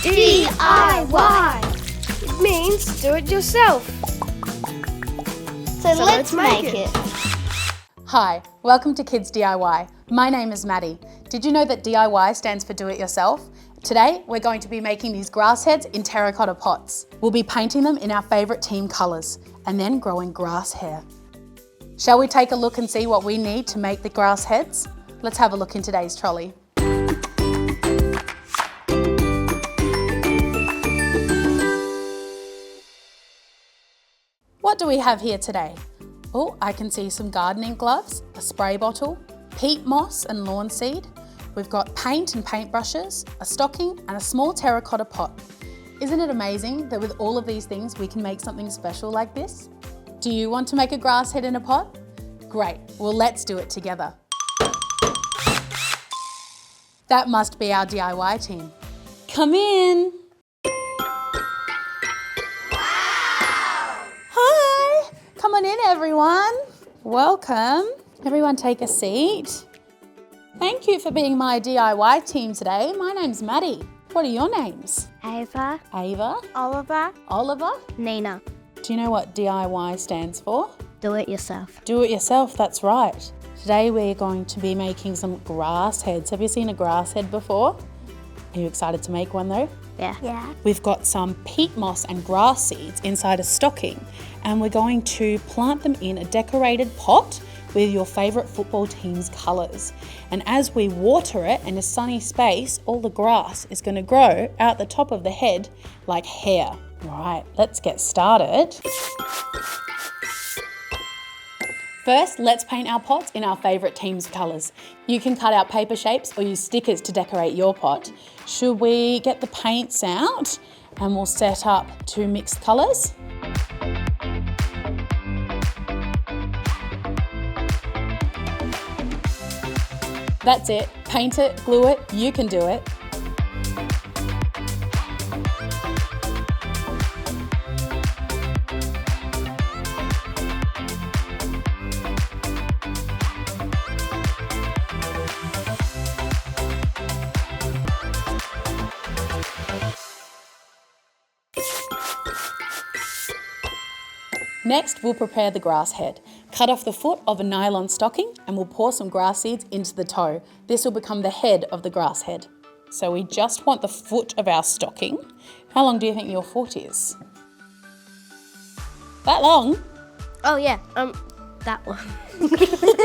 DIY. It means do it yourself. So let's make it. Hi, welcome to Kids DIY. My name is Maddie. Did you know that DIY stands for do it yourself? Today, we're going to be making these grass heads in terracotta pots. We'll be painting them in our favourite team colours and then growing grass hair. Shall we take a look and see what we need to make the grass heads? Let's have a look in today's trolley. What do we have here today? Oh, I can see some gardening gloves, a spray bottle, peat moss and lawn seed. We've got paint and paintbrushes, a stocking and a small terracotta pot. Isn't it amazing that with all of these things we can make something special like this? Do you want to make a grass head in a pot? Great, well let's do it together. That must be our DIY team. Come in. Come on in, everyone. Welcome. Everyone take a seat. Thank you for being my DIY team today. My name's Maddie. What are your names? Ava. Ava. Oliver. Oliver. Nina. Do you know what DIY stands for? Do it yourself. Do it yourself, that's right. Today we're going to be making some grass heads. Have you seen a grass head before? Are you excited to make one though? Yeah. We've got some peat moss and grass seeds inside a stocking, and we're going to plant them in a decorated pot with your favourite football team's colours. And as we water it in a sunny space, all the grass is going to grow out the top of the head like hair. All right, let's get started. First, let's paint our pots in our favourite team's colours. You can cut out paper shapes or use stickers to decorate your pot. Should we get the paints out and we'll set up two mixed colours? That's it. Paint it, glue it, you can do it. Next, we'll prepare the grass head. Cut off the foot of a nylon stocking and we'll pour some grass seeds into the toe. This will become the head of the grass head. So we just want the foot of our stocking. How long do you think your foot is? That long? Oh yeah, that one.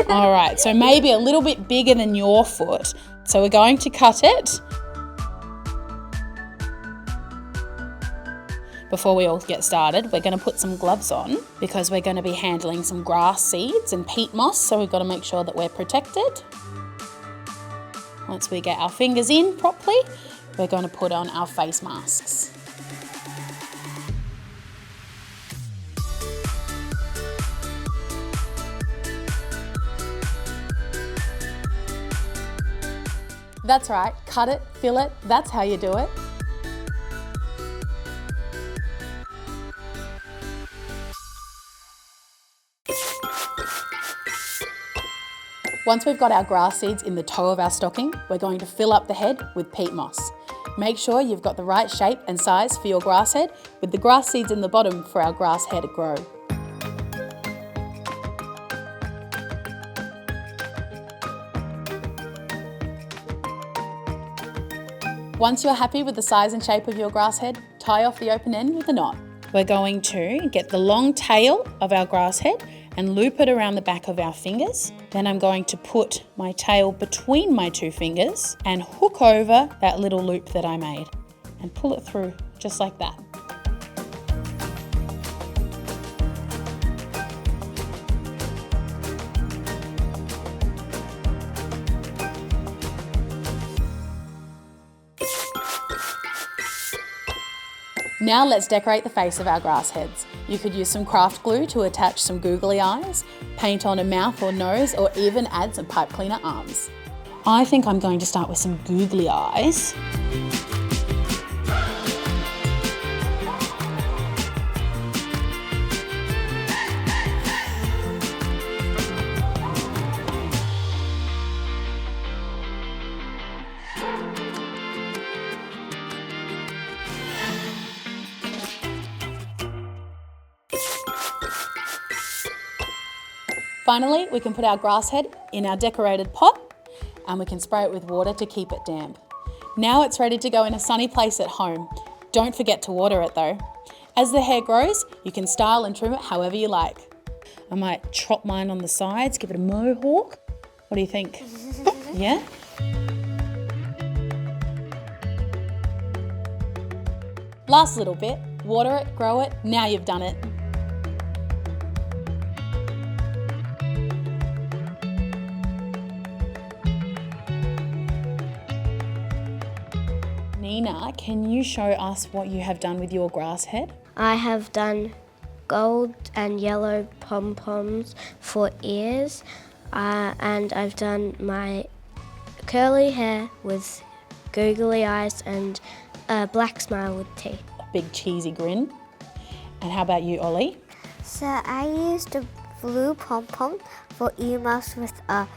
All right, so maybe a little bit bigger than your foot. So we're going to cut it. Before we all get started, we're going to put some gloves on because we're going to be handling some grass seeds and peat moss, so we've got to make sure that we're protected. Once we get our fingers in properly, we're going to put on our face masks. That's right, cut it, fill it, that's how you do it. Once we've got our grass seeds in the toe of our stocking, we're going to fill up the head with peat moss. Make sure you've got the right shape and size for your grass head, with the grass seeds in the bottom for our grass hair to grow. Once you're happy with the size and shape of your grass head, tie off the open end with a knot. We're going to get the long tail of our grass head and loop it around the back of our fingers. Then I'm going to put my tail between my two fingers and hook over that little loop that I made and pull it through just like that. Now let's decorate the face of our grass heads. You could use some craft glue to attach some googly eyes, paint on a mouth or nose, or even add some pipe cleaner arms. I think I'm going to start with some googly eyes. Finally, we can put our grass head in our decorated pot and we can spray it with water to keep it damp. Now it's ready to go in a sunny place at home. Don't forget to water it though. As the hair grows, you can style and trim it however you like. I might chop mine on the sides, give it a mohawk. What do you think? Yeah? Last little bit, water it, grow it, now you've done it. Nina, can you show us what you have done with your grass head? I have done gold and yellow pom-poms for ears, and I've done my curly hair with googly eyes and a black smile with teeth. A big cheesy grin. And how about you, Ollie? So I used a blue pom-pom for earmuffs with a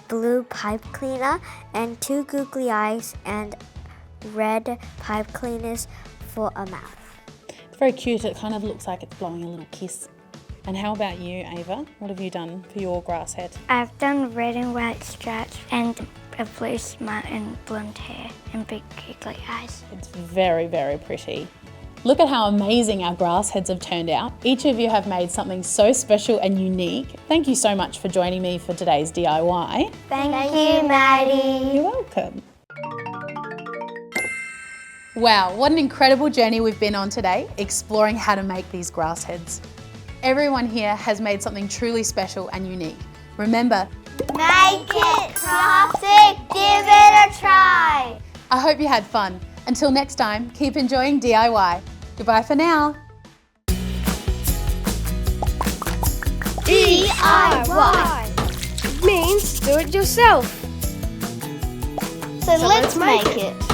blue pipe cleaner and 2 googly eyes and red pipe cleaners for a mouth. It's very cute. It kind of looks like it's blowing a little kiss. And how about you, Ava? What have you done for your grass head? I've done red and white stripes and a blue smile and blonde hair and big googly eyes. It's very, very pretty. Look at how amazing our grass heads have turned out. Each of you have made something so special and unique. Thank you so much for joining me for today's DIY. Thank you, Maddie. You're welcome. Wow, what an incredible journey we've been on today, exploring how to make these grass heads. Everyone here has made something truly special and unique. Remember, Make it crafty, give it a try. I hope you had fun. Until next time, keep enjoying DIY. Goodbye for now. DIY. It means do it yourself. So let's make it.